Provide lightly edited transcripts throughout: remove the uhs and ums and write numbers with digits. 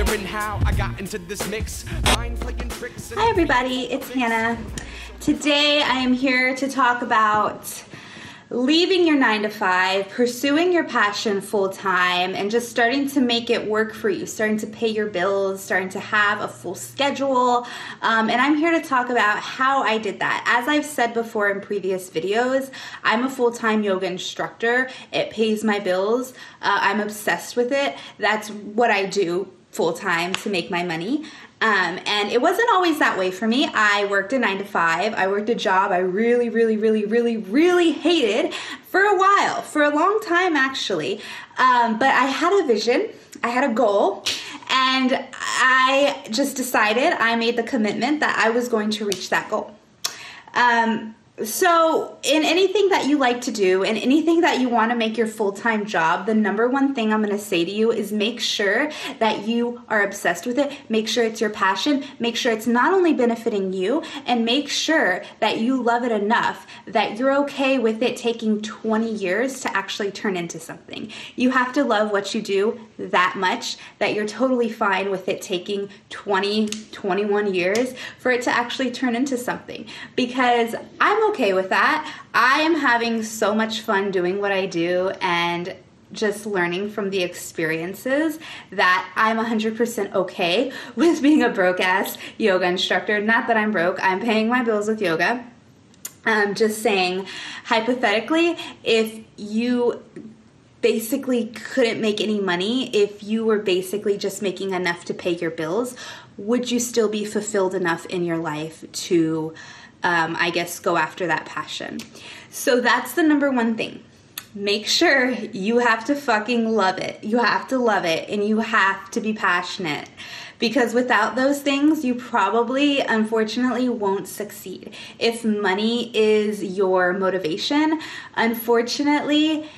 wondering how I got into this mix. Mind playing tricks. Hi everybody, it's Hannah. Today I am here to talk about leaving your 9-to-5, pursuing your passion full-time, and just starting to make it work for you, starting to pay your bills, starting to have a full schedule. And I'm here to talk about how I did that. As I've said before in previous videos, I'm a full-time yoga instructor. It pays my bills. I'm obsessed with it. That's what I do full-time to make my money. And it wasn't always that way for me. I worked a 9-to-5. I worked a job I really hated for a while, for a long time actually. But I had a vision, I had a goal, and I just decided, I made the commitment that I was going to reach that goal. So in anything that you like to do and anything that you want to make your full-time job, the number one thing I'm going to say to you is make sure that you are obsessed with it. Make sure it's your passion. Make sure it's not only benefiting you, and make sure that you love it enough that you're okay with it taking 20 years to actually turn into something. You have to love what you do that much that you're totally fine with it taking 20, 21 years for it to actually turn into something. Because I'm okay with that. I am having so much fun doing what I do and just learning from the experiences that I'm 100% okay with being a broke-ass yoga instructor. Not that I'm broke. I'm paying my bills with yoga. I'm just saying, hypothetically, if you basically couldn't make any money, if you were basically just making enough to pay your bills, would you still be fulfilled enough in your life to I guess go after that passion? So that's the number one thing. Make sure you have to fucking love it. You have to love it, and you have to be passionate. Because without those things, you probably, unfortunately, won't succeed. If money is your motivation, unfortunately,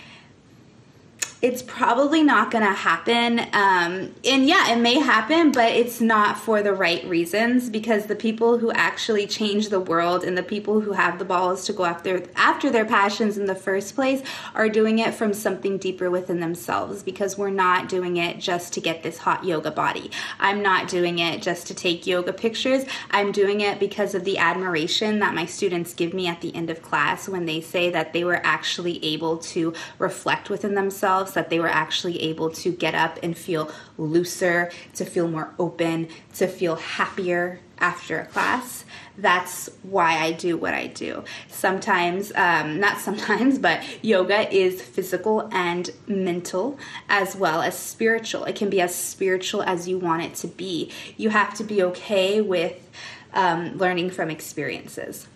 it's probably not going to happen. And yeah, it may happen, but it's not for the right reasons, because the people who actually change the world and the people who have the balls to go after their passions in the first place are doing it from something deeper within themselves, because we're not doing it just to get this hot yoga body. I'm not doing it just to take yoga pictures. I'm doing it because of the admiration that my students give me at the end of class when they say that they were actually able to reflect within themselves, that they were actually able to get up and feel looser, to feel more open, to feel happier after a class. That's why I do what I do. Sometimes, not sometimes, but yoga is physical and mental as well as spiritual. It can be as spiritual as you want it to be. You have to be okay with learning from experiences.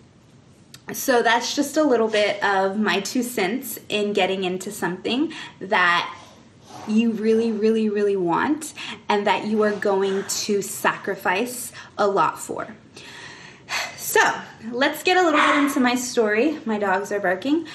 So that's just a little bit of my 2 cents in getting into something that you really want and that you are going to sacrifice a lot for. So let's get a little bit into my story. My dogs are barking.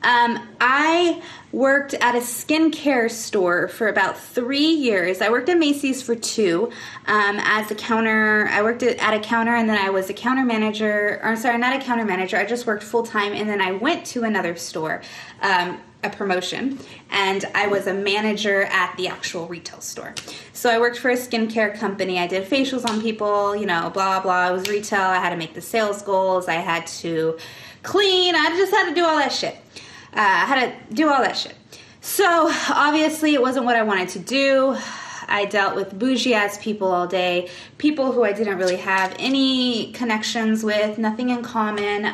I worked at a skincare store for about 3 years. I worked at Macy's for 2 as a counter. I worked at a counter, and then I was a counter manager. Or sorry, not a counter manager. I just worked full time, and then I went to another store, a promotion, and I was a manager at the actual retail store. So I worked for a skincare company. I did facials on people, you know, blah, blah. It was retail. I had to make the sales goals. I had to clean. I just had to do all that shit. So obviously it wasn't what I wanted to do. I dealt with bougie ass people all day, people who I didn't really have any connections with, nothing in common.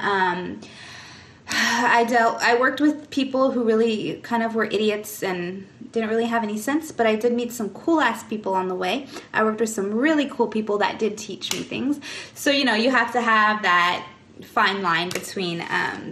I worked with people who really kind of were idiots and didn't really have any sense, but I did meet some cool ass people on the way. I worked with some really cool people that did teach me things. So, you know, you have to have that fine line between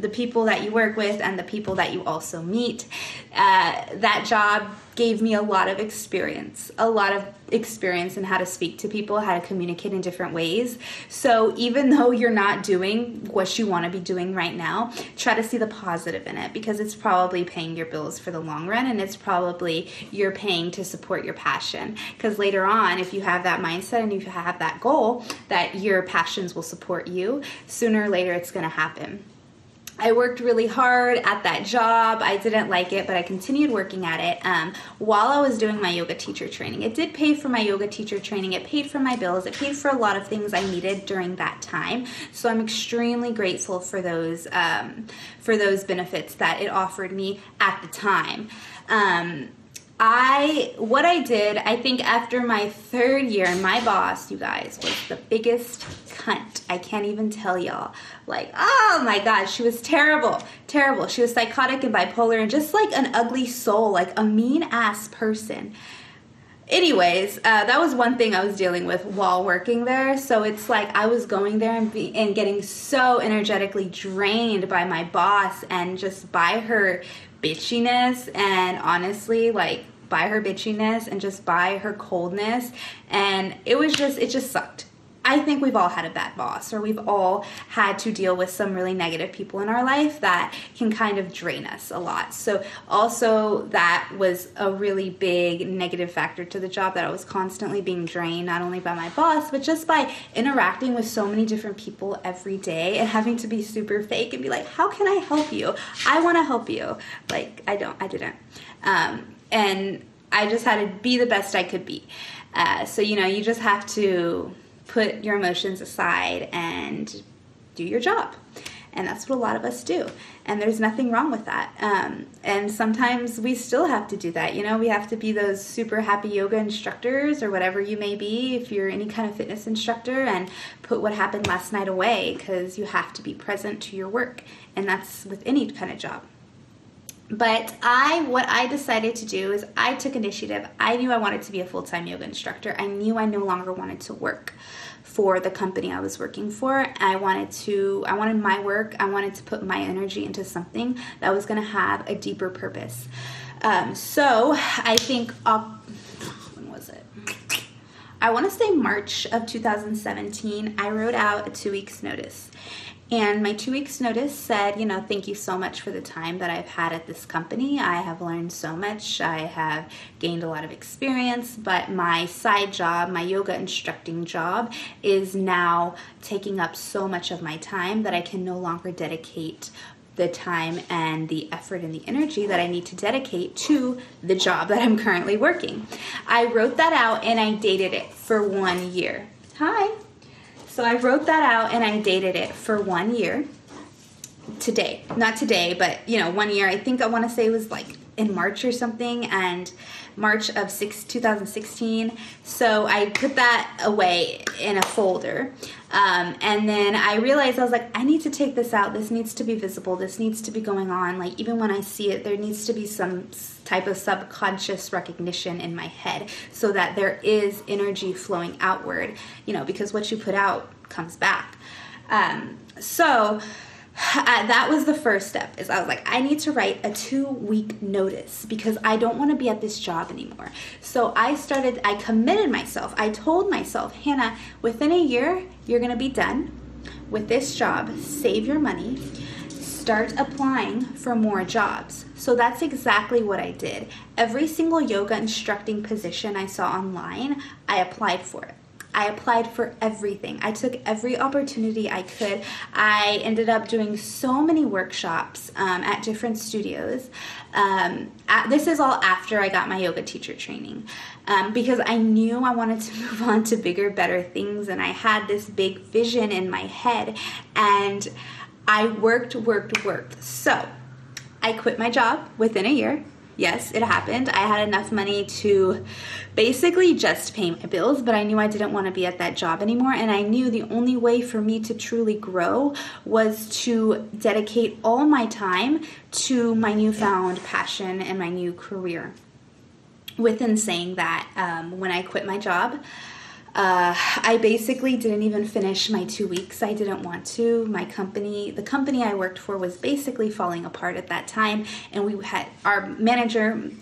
the people that you work with and the people that you also meet. That job gave me a lot of experience in how to speak to people, how to communicate in different ways. So even though you're not doing what you want to be doing right now, try to see the positive in it, because it's probably paying your bills for the long run, and it's probably you're paying to support your passion. Because later on, if you have that mindset and if you have that goal that your passions will support you, sooner or later it's going to happen. I worked really hard at that job. I didn't like it, but I continued working at it while I was doing my yoga teacher training. It did pay for my yoga teacher training. It paid for my bills. It paid for a lot of things I needed during that time. So I'm extremely grateful for those benefits that it offered me at the time. What I did, I think after my 3rd year, my boss, you guys, was the biggest cunt. I can't even tell y'all. Like, oh my gosh, she was terrible, terrible. She was psychotic and bipolar and just like an ugly soul, like a mean ass person. Anyways, that was one thing I was dealing with while working there. So it's like I was going there and getting so energetically drained by my boss and just by her bitchiness, and honestly, like by her bitchiness and just by her coldness. And it just sucked. I think we've all had a bad boss, or we've all had to deal with some really negative people in our life that can kind of drain us a lot. So also that was a really big negative factor to the job, that I was constantly being drained, not only by my boss, but just by interacting with so many different people every day and having to be super fake and be like, how can I help you? I want to help you. Like, I didn't. And I just had to be the best I could be. So, you just have to put your emotions aside and do your job. And that's what a lot of us do. And there's nothing wrong with that. And sometimes we still have to do that. We have to be those super happy yoga instructors or whatever you may be, if you're any kind of fitness instructor, and put what happened last night away, because you have to be present to your work. And that's with any kind of job. But what I decided to do is I took initiative. I knew I wanted to be a full-time yoga instructor. I knew I no longer wanted to work for the company I was working for. I wanted my work. I wanted to put my energy into something that was going to have a deeper purpose. So I think, when was it? I want to say March of 2017, I wrote out a 2 weeks notice. And my 2 weeks notice said, thank you so much for the time that I've had at this company. I have learned so much. I have gained a lot of experience, but my side job, my yoga instructing job, is now taking up so much of my time that I can no longer dedicate the time and the effort and the energy that I need to dedicate to the job that I'm currently working. I wrote that out and I dated it for 1 year. Hi. So I wrote that out and I dated it for 1 year. Not today, but 1 year. I think I want to say it was like in March or something, and March of 2016. So I put that away in a folder. And then I realized, I was like, I need to take this out. This needs to be visible. This needs to be going on. Like, even when I see it, there needs to be some type of subconscious recognition in my head so that there is energy flowing outward, because what you put out comes back. That was the first step. Is I was like, I need to write a 2-week notice because I don't want to be at this job anymore. So I committed myself. I told myself, Hannah, within a year, you're going to be done with this job. Save your money. Start applying for more jobs. So that's exactly what I did. Every single yoga instructing position I saw online, I applied for it. I applied for everything. I took every opportunity I could. I ended up doing so many workshops at different studios. This is all after I got my yoga teacher training, because I knew I wanted to move on to bigger, better things, and I had this big vision in my head, and I worked. So I quit my job within a year. Yes, it happened. I had enough money to basically just pay my bills, but I knew I didn't want to be at that job anymore. And I knew the only way for me to truly grow was to dedicate all my time to my newfound passion and my new career. Within saying that, when I quit my job, I basically didn't even finish my 2 weeks. I didn't want to. The company I worked for was basically falling apart at that time, and we had our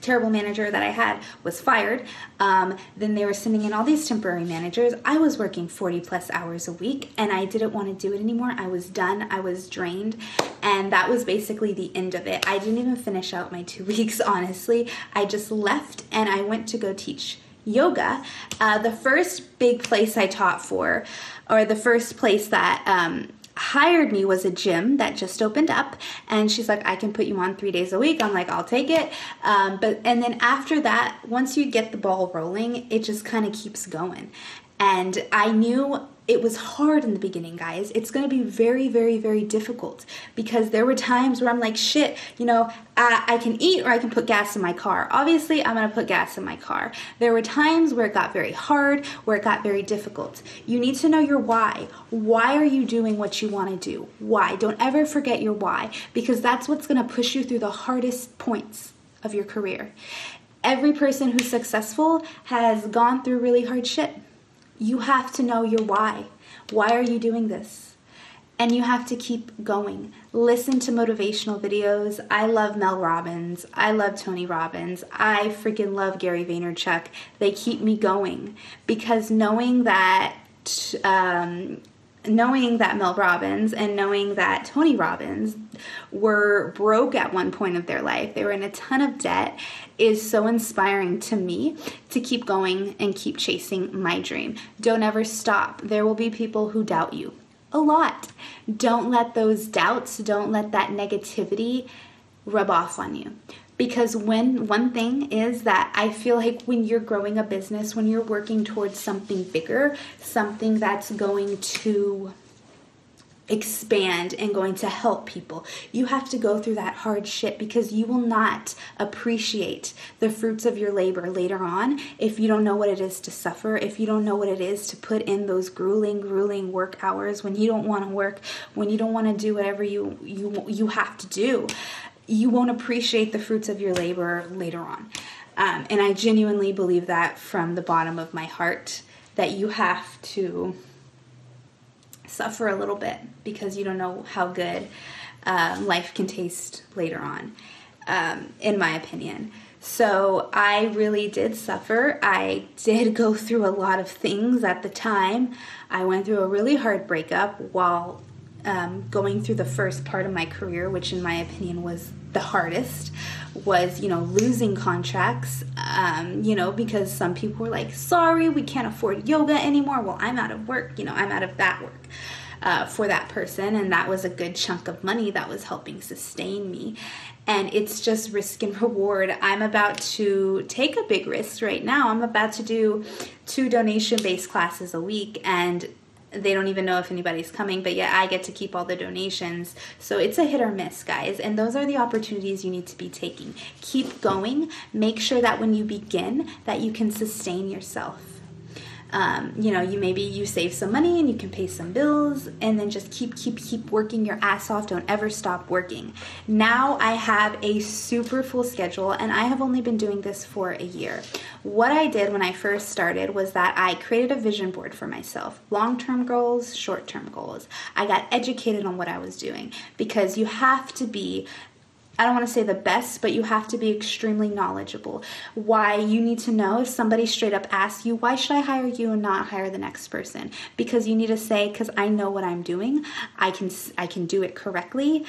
terrible manager that I had was fired. Then they were sending in all these temporary managers. I was working 40 plus hours a week, and I didn't want to do it anymore. I was done. I was drained, and that was basically the end of it. I didn't even finish out my 2 weeks, honestly. I just left, and I went to go teach yoga. The first big place I taught for, or the first place that hired me was a gym that just opened up, and she's like, I can put you on 3 days a week. I'm like, I'll take it. And then after that, once you get the ball rolling, it just kind of keeps going. And I knew it was hard in the beginning, guys. It's going to be very, very, very difficult, because there were times where I'm like, shit, I can eat or I can put gas in my car. Obviously, I'm going to put gas in my car. There were times where it got very hard, where it got very difficult. You need to know your why. Why are you doing what you want to do? Why? Don't ever forget your why, because that's what's going to push you through the hardest points of your career. Every person who's successful has gone through really hard shit. You have to know your why. Why are you doing this? And you have to keep going. Listen to motivational videos. I love Mel Robbins. I love Tony Robbins. I freaking love Gary Vaynerchuk. They keep me going, because knowing that Mel Robbins and knowing that Tony Robbins were broke at one point of their life, they were in a ton of debt, is so inspiring to me to keep going and keep chasing my dream. Don't ever stop. There will be people who doubt you a lot. Don't let those doubts, don't let that negativity rub off on you. Because one thing is that I feel like when you're growing a business, when you're working towards something bigger, something that's going to expand and going to help people, you have to go through that hard shit, because you will not appreciate the fruits of your labor later on if you don't know what it is to suffer, if you don't know what it is to put in those grueling work hours when you don't want to work, when you don't want to do whatever you have to do. You won't appreciate the fruits of your labor later on. And I genuinely believe that from the bottom of my heart, that you have to suffer a little bit, because you don't know how good life can taste later on, in my opinion. So I really did suffer. I did go through a lot of things at the time. I went through a really hard breakup while going through the first part of my career, which in my opinion was the hardest, was, losing contracts, because some people were like, sorry, we can't afford yoga anymore. Well, I'm out of work, I'm out of that work for that person. And that was a good chunk of money that was helping sustain me. And it's just risk and reward. I'm about to take a big risk right now. I'm about to do 2 donation-based classes a week, and they don't even know if anybody's coming, but yet I get to keep all the donations. So it's a hit or miss, guys. And those are the opportunities you need to be taking. Keep going. Make sure that when you begin, that you can sustain yourself. You save some money and you can pay some bills, and then just keep working your ass off. Don't ever stop working. Now I have a super full schedule, and I have only been doing this for a year. What I did when I first started was that I created a vision board for myself. Long-term goals, short-term goals. I got educated on what I was doing, because you have to be, I don't want to say the best, but you have to be extremely knowledgeable. Why? You need to know if somebody straight up asks you, why should I hire you and not hire the next person? Because you need to say, because I know what I'm doing. I can do it correctly.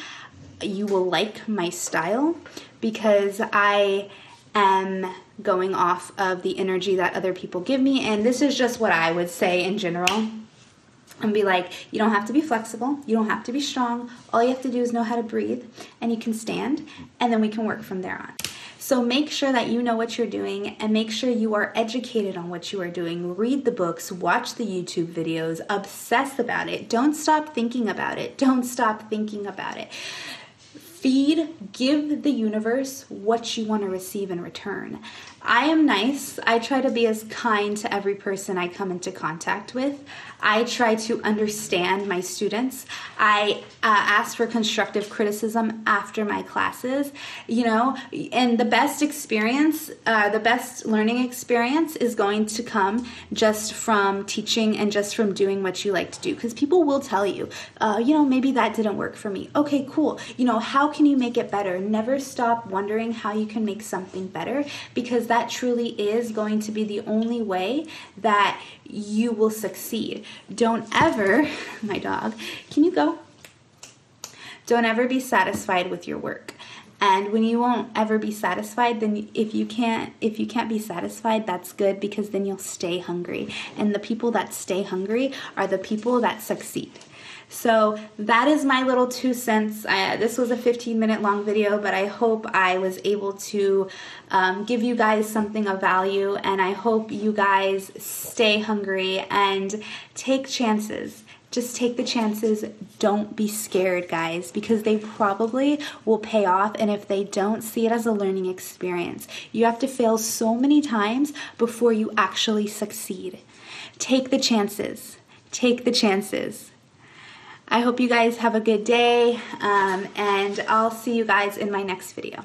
You will like my style, because I am going off of the energy that other people give me. And this is just what I would say in general. And be like, you don't have to be flexible. You don't have to be strong. All you have to do is know how to breathe, and you can stand, and then we can work from there on. So make sure that you know what you're doing, and make sure you are educated on what you are doing. Read the books, watch the YouTube videos, obsess about it. Don't stop thinking about it. Don't stop thinking about it. Give the universe what you want to receive in return. I am nice. I try to be as kind to every person I come into contact with. I try to understand my students. I ask for constructive criticism after my classes, and the best experience, the best learning experience is going to come just from teaching and just from doing what you like to do. Because people will tell you, maybe that didn't work for me. Okay, cool. How can you make it better? Never stop wondering how you can make something better, because that truly is going to be the only way that you will succeed. Don't ever, my dog, can you go? Don't ever be satisfied with your work. And when you won't ever be satisfied, then if you can't be satisfied, that's good, because then you'll stay hungry. And the people that stay hungry are the people that succeed. So that is my little 2 cents. This was a 15-minute long video, but I hope I was able to give you guys something of value, and I hope you guys stay hungry and take chances. Just take the chances. Don't be scared, guys, because they probably will pay off, and if they don't, see it as a learning experience. You have to fail so many times before you actually succeed. Take the chances. Take the chances. I hope you guys have a good day, and I'll see you guys in my next video.